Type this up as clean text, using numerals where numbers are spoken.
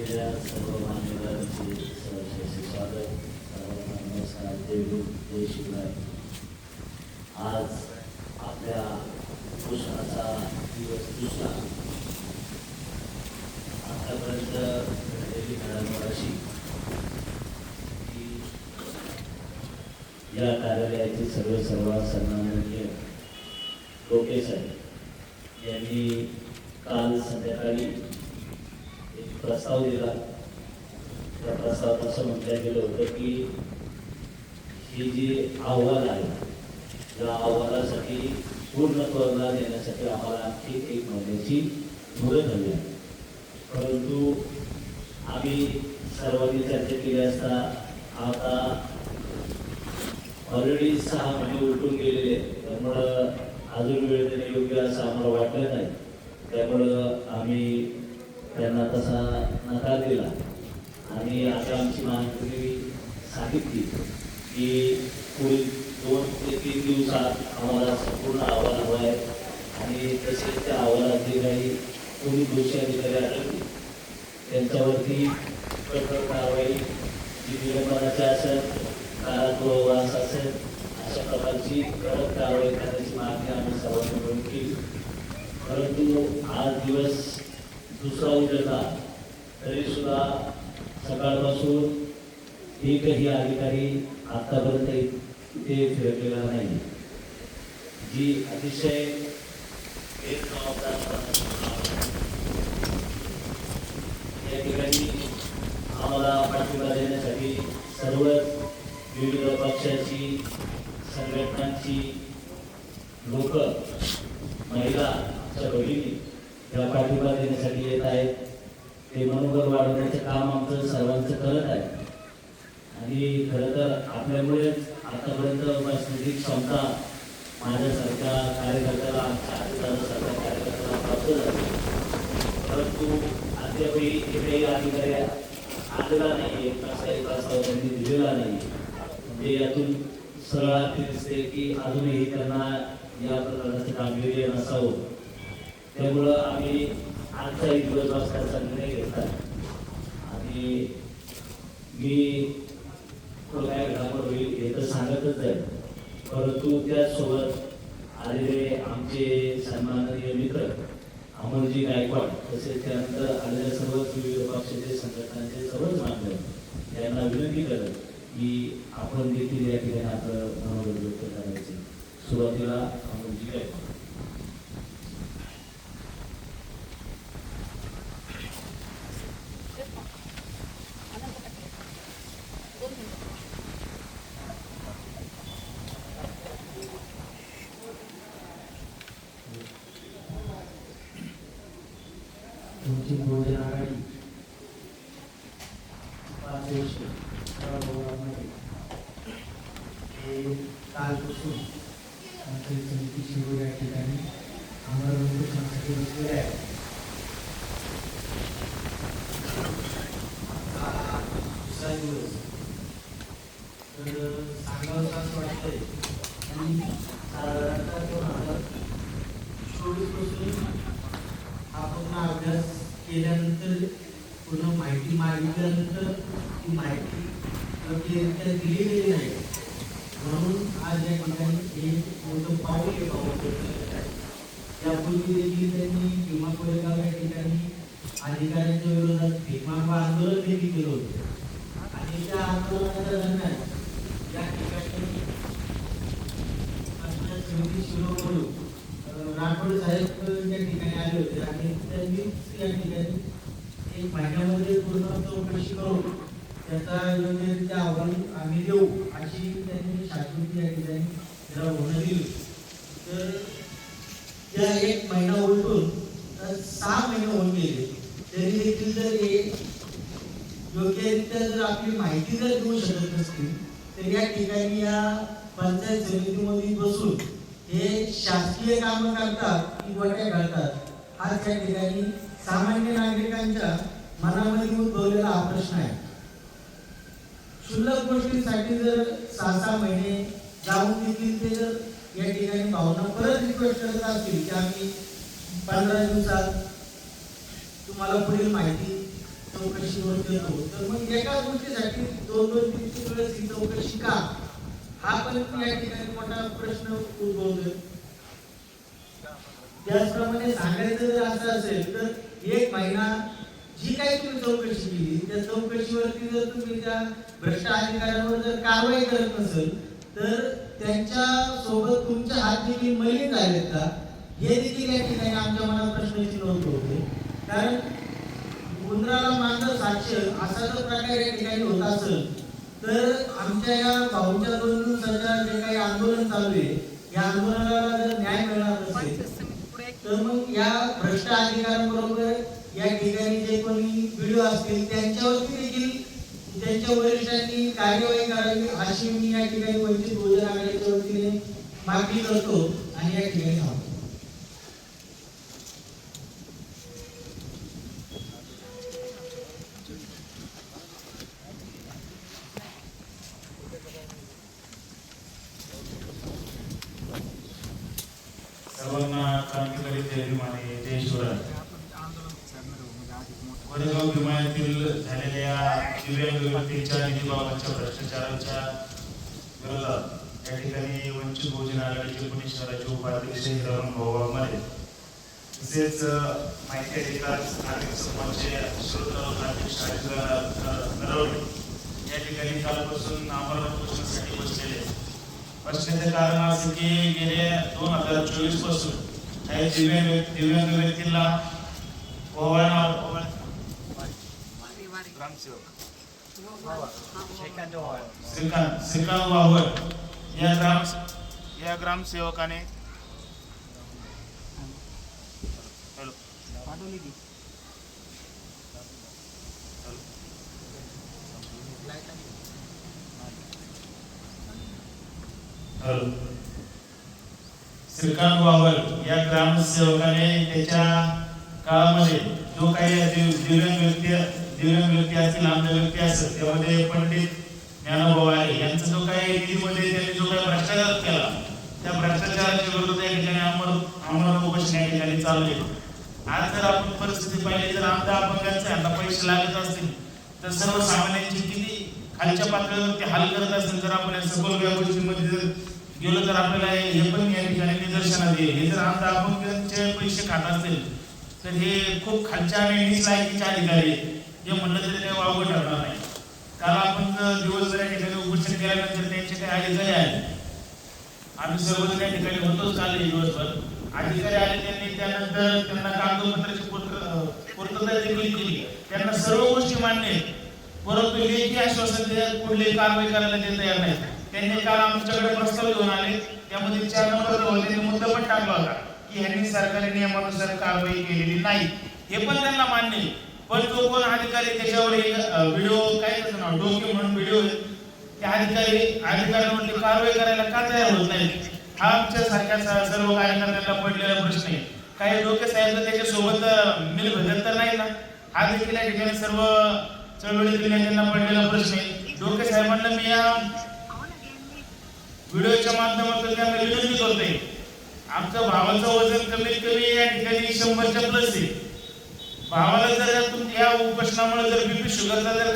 असलेल्या सर्व मान्यवरांचे सहर्ष स्वागत. सर्वांना नमस्कार. जय शिवराय. आज आपल्या उपोषणाचा दिवस दुसरा. आतापर्यंत घडलेली घडामोड अशी की या कार्यालयाचे सर्व सन्माननीय टोके साहेब यांनी काल संध्याकाळी एक प्रस्ताव दिला. त्या प्रस्तावात असं म्हटलं गेलं होतं की ही जी अहवाल आहे या अहवालासाठी पूर्णत्वाला देण्यासाठी आम्हाला आणखी 1 महिन्याची मुदत हवी आहे. परंतु आम्ही सर्वांनी चर्चा केली असता आता ऑलरेडी 6 महिने उलटून गेलेले, त्यामुळं अजून वेळ देणे योग्य असं आम्हाला वाटलं नाही. त्यामुळं आम्ही त्यांना तसा नकार दिला आणि आता आमची मागणी सांगितली की पुढील 2 ते 3 दिवसात आम्हाला संपूर्ण अहवाल हवा आहे आणि तसेच त्या अहवालात जे काही कोणी दोषी अधिकारी आढळतील त्यांच्यावरती कठोर कारवाई, जी निलंबनाची असेल, कारागृहवास असेल, अशा प्रकारची कडक कारवाई करण्याची मागणी आम्ही सर्वांनी मिळून केली. परंतु आज दिवस दुसरा उजळला तरीसुद्धा सकाळपासून एकही अधिकारी आतापर्यंत इथे फिरकलेला नाही. जी अतिशय या ठिकाणी आम्हाला पाठिंबा देण्यासाठी सर्व विविध पक्षाची, संघटनांची लोक, महिला, आमच्या भगिनी या पाठिंबा देण्यासाठी येत आहेत. ते मनोबल वाढवण्याचं काम आमचं सर्वांचं करत आहे आणि खरं तर आपल्यामुळेच आतापर्यंत बसण्याची क्षमता माझ्यासारख्या कार्यकर्त्याला, आमच्या आजूबाजूसारख्या कार्यकर्त्याला प्राप्त झाली. परंतु अद्यापही एकही अधिकारी आलेला नाही, कसाही प्रस्ताव त्यांनी दिलेला नाही. म्हणजे यातून सरळ अर्थ दिसते की अजूनही त्यांना या प्रकारचं गांभीर्य नसावं. त्यामुळं आम्ही आजचाही दिवस वाचण्याचा निर्णय घेतला आणि मी काय घडामोड होईल हे तर सांगतच आहे. परंतु त्याचसोबत आलेले आमचे सन्माननीय मित्र अमोलजी गायकवाड, तसेच त्यानंतर आलेल्या सर्वच विविध पक्षाचे, संघटनांचे सर्वच मान्यवर यांना विनंती करत की आपण देखील या ठिकाणी आपलं मनोबल व्यक्त करायचे. सुरुवातीला अमोलजी गायकवाड. तुमची बहुजन आघाडी 5 वर्ष हे कालपासून आमच्या समिती शिरूर या ठिकाणी आम्हाला उपोषणासाठी बसलेले आहे. दुसरा दिवस तर सांगावं असं वाटतंय आणि साधारणतः 2024 पासून आपण अभ्यास केल्यानंतर पूर्ण माहिती मागितल्यानंतर ती माहिती योग्यरित्या दिली गेली नाही, म्हणून आज या ठिकाणी एक मोठं पाऊल यापूर्वी देखील त्यांनी भीमा कोरेगाव या ठिकाणी अधिकाऱ्यांच्या विरोधात भीमांबा आंदोलन देखील केलं होतं आणि त्या आंदोलनाच्या दरम्यान या ठिकाणी समिती शिरोमणून राठोड साहेब त्या ठिकाणी आले होते आणि त्यांनी या ठिकाणी 1 महिन्यामध्ये पूर्ण चौकशी करून त्याचा योग्यरित्या अहवाल आम्ही देऊ अशी त्यांनी शाश्वती या ठिकाणी त्याला होणं दिली. तर त्या 1 महिना उलटून 6 महिने होऊन गेले तरी देखील जर हे योग्यरित्या जर आपली माहिती जर देऊ शकत नसतील तर या ठिकाणी या पंचायत समितीमध्ये बसून हे शासकीय कामं करतात की गोट्या घालतात, हा त्या ठिकाणी सामान्य नागरिकांच्या मनामध्ये उद्भवलेला हा प्रश्न आहे. क्षुल्लक गोष्टींसाठी जर 6 महिने जाऊन देखील ते जर या ठिकाणी भावना परत रिक्वेस्ट करत असतील की आम्ही 15 दिवसात तुम्हाला पुढील माहिती चौकशी चौकशीवरती येतो, तर मग एका गोष्टीसाठी 2-2-3 वेळेस ही चौकशी का, हा पण या ठिकाणी मोठा प्रश्न उद्भवतोय. त्याचप्रमाणे सांगायचं जर असं असेल तर 1 महिना जी काही तुम्ही चौकशी केली त्या चौकशीवरती जर तुम्ही त्या भ्रष्ट अधिकाऱ्यांवर जर कारवाई करत नसेल तर त्यांच्या सोबत तुमचे हात देखील मलिन झालेत का, हे देखील या ठिकाणी आमच्या मनात प्रश्नचिन्ह होते. कारण उंदराला मांजर साक्ष असा जर प्रकार या ठिकाणी होत असेल तर आमच्या या भाऊंच्या 2 दिवसाच्या जे काही आंदोलन चालू आहे या आंदोलनाला जर न्याय मिळणार नसेल तर मग या भ्रष्ट अधिकाऱ्यांबरोबर या ठिकाणी जे कोणी व्हिडिओ असतील त्यांच्यावरती देखील त्यांच्या वरिष्ठांनी कार्यवाही करावी अशी मी या ठिकाणी वंचित बहुजन आघाडीच्या वतीने मागणी करतो आणि या ठिकाणी थांबतो. सर्वांना क्रांतिकारी जय भीम आणि जय शिवराय. कोरेगाव भीमा येथील झालेल्या दिव्यांग व्यक्तींच्या निधीबाबतच्या भ्रष्टाचाराच्या विरोधात या ठिकाणी वंचित बहुजन आघाडीचे पुणे शहराचे उपाध्यक्ष हिरामण भाऊ वाघमारे तसेच माहिती अधिकार नागरिक समाजाचे श्रोता अध्यक्ष नरवणे या ठिकाणी कालपासून आम्हाला उपोषणासाठी बसण्याचं कारण असं की गेले 2024 पासून काही दिव्यांग व्यक्तींना श्रीकांत वावर या ग्रामसेवकाने श्रीकांत वावर या ग्रामसेवकाने त्याच्या काळामध्ये जो काही दिव्यांग व्यक्ती असतील आमदार व्यक्ती असतील त्यामध्ये पंडित ज्ञानोबा आहे यांचा जो काही निधीमध्ये त्यांनी जो काही भ्रष्टाचार केला त्या भ्रष्टाचाराच्या विरोधात या ठिकाणी आम्हाला उपोषण या ठिकाणी चालले. आज जर आपण परिस्थिती पाहिली तर आमदार अपंगांचे यांना पैसे लागत असतील तर सर्वसामान्यांची किती खालच्या पातळीवरती हाल करत असेल जर आपण या सगळ्या गोष्टींमध्ये जर गेलो तर आपल्याला हे पण या ठिकाणी निदर्शनात येईल. हे जर आमदार अपंगांचे पैसे खात असतील तर हे खूप खालच्या आणि निचलायकीचे अधिकारी हे म्हणलं तरी काही वावगं ठरणार नाही. काल आपण दिवसभर या ठिकाणी उपोषण केल्यानंतर त्यांचे काही अधिकारी आले, आम्ही सर्वजण या ठिकाणी होतोच काल दिवसभर. अधिकारी आले त्यांनी त्यानंतर त्यांना कागदपत्राची पूर्तता देखील केली, त्यांना सर्व गोष्टी मान्य आहेत, परंतु लेखी आश्वासन देत कुठलीही कारवाई करायला ते तयार नाही. त्यांनी काल आमच्याकडे प्रस्ताव घेऊन आले, त्यामध्ये 4 नंबर त्यांनी मुद्दा पण टाकला होता की ह्यांनी सरकारी नियमानुसार कारवाई केलेली नाही, हे पण त्यांना मान्य आहे. पण जो कोण अधिकारी त्याच्यावर व्हिडिओ काय करतो डोके म्हणून व्हिडिओ त्या अधिकाऱ्यांवरती कारवाई करायला का तयार होत नाही, हा आमच्या सारख्या सर्व कार्यकर्त्यांना पडलेला प्रश्न आहे. काही डोके साहेब त्याच्या सोबत मिलभगत तर नाही ना, हा देखील या ठिकाणी सर्व चळवळीतील नेत्यांना पडलेला प्रश्न आहे. डोके साहेबांना मी या व्हिडिओच्या माध्यमातून त्यांना विनंती करतोय, आमच्या भावाचं वजन कमीत कमी या ठिकाणी 100च्या प्लस आहे. भावाला जर या उपोषणामुळे जर बीपी शुगरचा जर